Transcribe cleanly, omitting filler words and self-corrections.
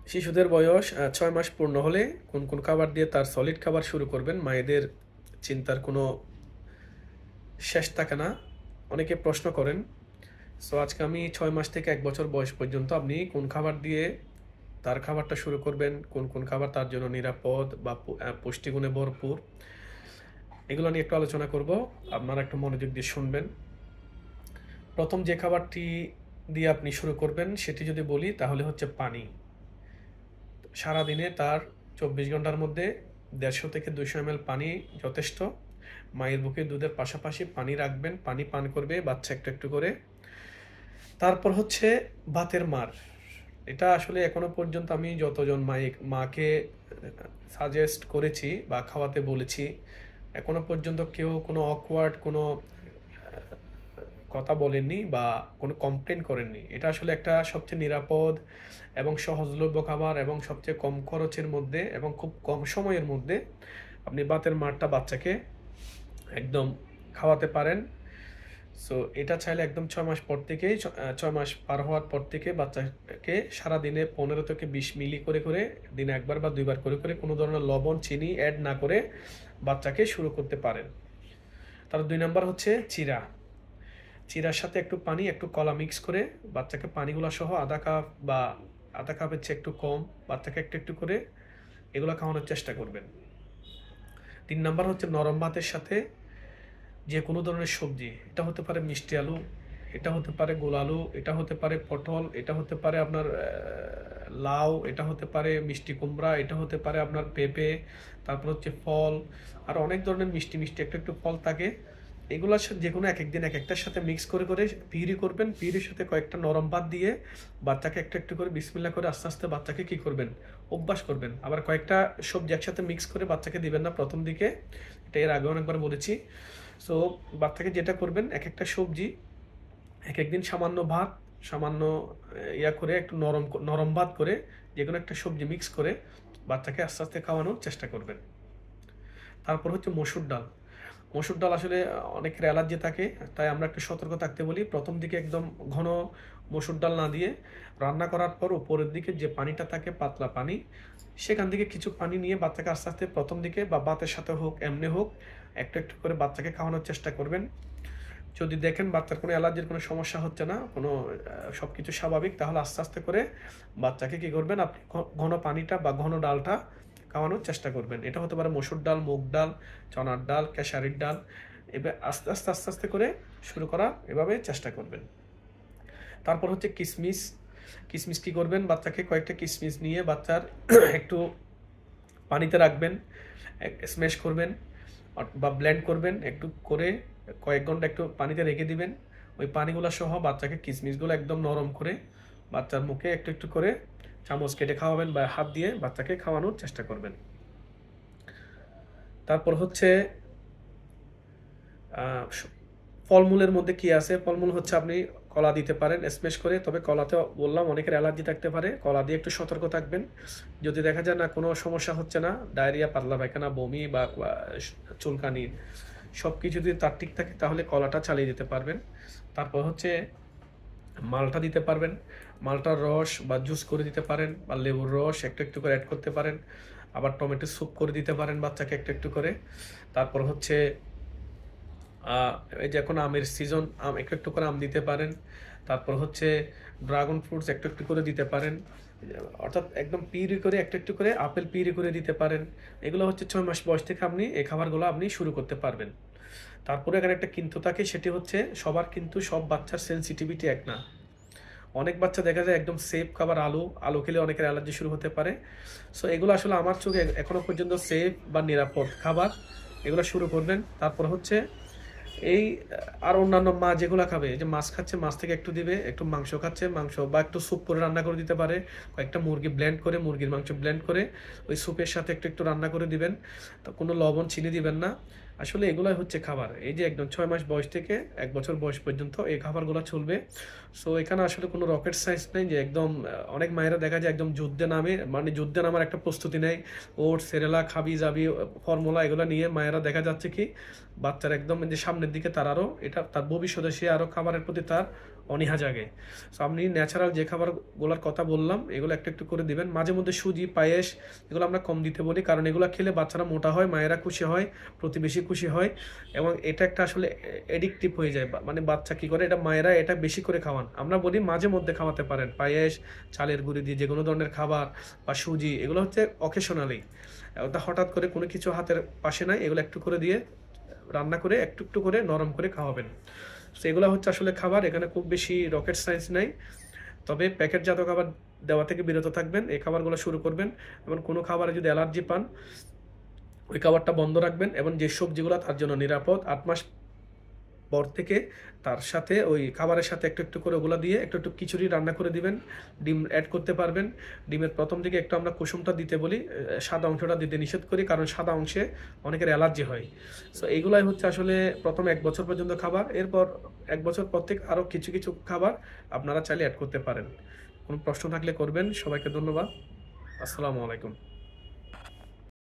শিশুদের বয়স ৬ মাস পূর্ণ হলে কোন কোন খাবার দিয়ে তার সলিড খাবার শুরু করবেন? মায়েদের চিন্তার কোনো শেষ থাকে না। অনেকে প্রশ্ন করেন। সো আজকে আমি ৬ মাস থেকে ১ বছর বয়স পর্যন্ত আপনি কোন খাবার দিয়ে তার খাবারটা শুরু করবেন, কোন কোন খাবার তার জন্য নিরাপদ বা পুষ্টিগুণে ভরপুর, এগুলো নিয়ে একটু আলোচনা করব। আপনারা একটু মনোযোগ দিয়ে শুনবেন। প্রথম যে খাবারটি দিয়ে আপনি শুরু করবেন সেটি যদি বলি তাহলে হচ্ছে পানি। সারাদিনে তার ২৪ ঘন্টার মধ্যে ১৫০ থেকে ২০০ ml পানি যথেষ্ট। মায়ের বুকে দুধের পাশাপাশি পানি রাখবেন, পানি পান করবে বাচ্চা একটু একটু করে। তারপর হচ্ছে ভাতের মার। এটা আসলে এখনো পর্যন্ত আমি যতজন মাকে সাজেস্ট করেছি বা খাওয়াতে বলেছি, এখনো পর্যন্ত কেউ কোনো অকওয়ার্ড কোনো কথা বলেননি বা কোনো কমপ্লেন করেননি। এটা আসলে একটা সবচেয়ে নিরাপদ এবং সহজলভ্য খাবার এবং সবচেয়ে কম খরচের মধ্যে এবং খুব কম সময়ের মধ্যে আপনি ভাতের মারটা বাচ্চাকে একদম খাওয়াতে পারেন। সো এটা চাইলে একদম ৬ মাস পর থেকেই ৬ মাস পার হওয়ার পর থেকে বাচ্চাকে সারাদিনে ১৫ থেকে ২০ মিলি করে করে দিনে একবার বা দুইবার করে করে কোনো ধরনের লবণ চিনি অ্যাড না করে বাচ্চাকে শুরু করতে পারেন। তার ২ নম্বর হচ্ছে চিরা। চিরার সাথে একটু পানি একটু কলা মিক্স করে বাচ্চাকে পানিগুলো সহ আধা কাপ বা আধা কাপের চেয়ে একটু কম বাচ্চাকে একটু একটু করে এগুলো খাওয়ানোর চেষ্টা করবেন। ৩ নম্বর হচ্ছে নরম ভাতের সাথে যে কোনো ধরনের সবজি, এটা হতে পারে মিষ্টি আলু, এটা হতে পারে গোল আলু, এটা হতে পারে পটল, এটা হতে পারে আপনার লাউ, এটা হতে পারে মিষ্টি কুমড়া, এটা হতে পারে আপনার পেঁপে, তারপর হচ্ছে ফল, আর অনেক ধরনের মিষ্টি মিষ্টি একটু একটু ফল থাকে। এগুলোর সাথে যে কোনো এক একদিন এক একটার সাথে মিক্স করে করে পিউরি করবেন। পিউরির সাথে কয়েকটা নরম ভাত দিয়ে বাচ্চাকে একটু একটু করে বিসমিল্লাহ করে আস্তে আস্তে বাচ্চাকে কী করবেন, অভ্যাস করবেন। আবার কয়েকটা সবজি একসাথে মিক্স করে বাচ্চাকে দিবেন না প্রথম দিকে, এটা এর আগে অনেকবার বলেছি। সো বাচ্চাকে যেটা করবেন, এক একটা সবজি এক একদিন সামান্য ভাত, সামান্য ইয়া করে একটু নরম নরম ভাত করে যে কোনো একটা সবজি মিক্স করে বাচ্চাকে আস্তে আস্তে খাওয়ানোর চেষ্টা করবেন। তারপর হচ্ছে মসুর ডাল। মসুর ডাল আসলে অনেকের অ্যালার্জি থাকে, তাই আমরা একটু সতর্ক থাকতে বলি। প্রথম দিকে একদম ঘন মসুর ডাল না দিয়ে রান্না করার পর উপরের দিকে যে পানিটা থাকে পাতলা পানি, সেখান থেকে কিছু পানি নিয়ে বাচ্চাকে আস্তে আস্তে প্রথম দিকে বা ভাতের সাথে হোক এমনি হোক একটু একটু করে বাচ্চাকে খাওয়ানোর চেষ্টা করবেন। যদি দেখেন বাচ্চার কোনো অ্যালার্জির কোনো সমস্যা হচ্ছে না, কোনো সব কিছু স্বাভাবিক, তাহলে আস্তে আস্তে করে বাচ্চাকে কী করবেন, আপনি ঘন পানিটা বা ঘন ডালটা খাওয়ানোর চেষ্টা করবেন। এটা হতে পারে মসুর ডাল, মুগ ডাল, চনার ডাল, খেসারির ডাল। এবার আস্তে আস্তে আস্তে আস্তে করে শুরু করা, এভাবে চেষ্টা করবেন। তারপর হচ্ছে কিশমিশ। কিশমিশ কী করবেন, বাচ্চাকে কয়েকটা কিশমিশ নিয়ে বাচ্চার একটু পানিতে রাখবেন, স্ম্যাশ করবেন বা ব্লেন্ড করবেন একটু করে, কয়েক ঘন্টা একটু পানিতে রেখে দিবেন। ওই পানিগুলো সহ বাচ্চাকে কিশমিশগুলো একদম নরম করে বাচ্চার মুখে একটু একটু করে চামচ কেটে খাওয়াবেন বা হাত দিয়ে বাচ্চাকে খাওয়ানোর চেষ্টা করবেন। তারপর হচ্ছে ফলমূলের মধ্যে কি আছে, ফলমূল হচ্ছে আপনি কলা দিতে পারেন স্ম্যাশ করে, তবে কলাতে বললাম অনেকের অ্যালার্জি থাকতে পারে, কলা দিয়ে একটু সতর্ক থাকবেন। যদি দেখা যায় না কোনো সমস্যা হচ্ছে না, ডায়রিয়া, পাতলা পায়খানা, বমি বা চুলকানি সব কিছু যদি তার ঠিক থাকে তাহলে কলাটা চালিয়ে দিতে পারবেন। তারপর হচ্ছে মালটা দিতে পারবেন, মালটার রস বা জুস করে দিতে পারেন বা লেবুর রস একটু একটু করে অ্যাড করতে পারেন। আবার টমেটো স্যুপ করে দিতে পারেন বাচ্চাকে একটু একটু করে। তারপর হচ্ছে এই যে এখন আমের সিজন, আম একটু একটু করে আম দিতে পারেন। তারপর হচ্ছে ড্রাগন ফ্রুটস একটু একটু করে দিতে পারেন, অর্থাৎ একদম পিউরি করে একটু একটু করে আপেল পিউরি করে দিতে পারেন। এগুলো হচ্ছে ৬ মাস বয়স থেকে আপনি এই খাবারগুলো আপনি শুরু করতে পারবেন। তারপরে এখানে একটা কিন্তু থাকে, সেটি হচ্ছে সবার কিন্তু সব বাচ্চার সেন্সিটিভিটি এক না। অনেক বাচ্চা দেখা যায় একদম সেফ খাবার, আলু আলু খেলে অনেকের অ্যালার্জি শুরু হতে পারে। সো এগুলো আসলে আমার চোখে এখনো পর্যন্ত সেফ বা নিরাপদ খাবার, এগুলো শুরু করবেন। তারপর হচ্ছে এই আর অন্যান্য মাছ যেগুলো খাবে, যে মাছ খাচ্ছে মাছ থেকে একটু দিবে, একটু মাংস খাচ্ছে মাংস বা একটু স্যুপ করে রান্না করে দিতে পারে, কয়েকটা মুরগি ব্লেন্ড করে মুরগির মাংস ব্লেন্ড করে ওই স্যুপের সাথে একটু একটু রান্না করে দিবেন। তো কোনো লবণ চিনি দিবেন না। আসলে এগুলাই হচ্ছে খাবার। এই যে একদম ৬ মাস বয়স থেকে ১ বছর বয়স পর্যন্ত এই খাবারগুলো চলবে। সো এখানে আসলে কোনো রকেট সায়েন্স নেই যে একদম অনেক মায়েরা দেখা যায় একদম যুদ্ধে নামে, মানে যুদ্ধে নামার একটা প্রস্তুতি নেয়, ওটস সেরেলাক হাবি জাবি ফর্মুলা এগুলো নিয়ে মায়েরা দেখা যাচ্ছে কি বাচ্চার একদম যে সামনের দিকে তার আরও এটা তার ভবিষ্যতে সে আরও খাবারের প্রতি তার অনীহা জাগে। সো আপনি ন্যাচারাল যে খাবারগুলোর কথা বললাম এগুলো একটু একটু করে দিবেন। মাঝে মধ্যে সুজি পায়েস এগুলো আমরা কম দিতে বলি, কারণ এগুলো খেলে বাচ্চারা মোটা হয়, মায়েরা খুশি হয়, প্রতিবেশী খুশি হয়, এবং এটা একটা আসলে এডিকটিভ হয়ে যায়। মানে বাচ্চা কি করে, এটা মায়েরা এটা বেশি করে খাওয়ান। আমরা বলি মাঝে মধ্যে খাওয়াতে পারেন পায়েস, চালের গুঁড়ি দিয়ে যে কোনো ধরনের খাবার বা সুজি, এগুলো হচ্ছে অকেশনালি, ওটা হঠাৎ করে কোনো কিছু হাতের পাশে নাই, এগুলো একটু করে দিয়ে রান্না করে একটু একটু করে নরম করে খাওয়াবেন। তো এগুলো হচ্ছে আসলে খাবার, এখানে খুব বেশি রকেট সায়েন্স নাই। তবে প্যাকেটজাত খাবার দেওয়া থেকে বিরত থাকবেন, এই খাবারগুলো শুরু করবেন, এবং কোনো খাবারে যদি অ্যালার্জি পান ওই খাবারটা বন্ধ রাখবেন, এবং যে সবজিগুলো তার জন্য নিরাপদ 8 মাস পর থেকে তার সাথে ওই খাবারের সাথে একটু একটু করে ওগুলো দিয়ে একটু একটু খিচুড়ি রান্না করে দিবেন, ডিম অ্যাড করতে পারবেন। ডিমের প্রথম দিকে একটু আমরা কুসুমটা দিতে বলি, সাদা অংশটা দিতে নিষেধ করি, কারণ সাদা অংশে অনেকের অ্যালার্জি হয়। সো এইগুলাই হচ্ছে আসলে প্রথম 1 বছর পর্যন্ত খাবার। এরপর 1 বছর পর থেকে আরও কিছু কিছু খাবার আপনারা চাইলে অ্যাড করতে পারেন। কোনো প্রশ্ন থাকলে করবেন। সবাইকে ধন্যবাদ। আসসালামু আলাইকুম।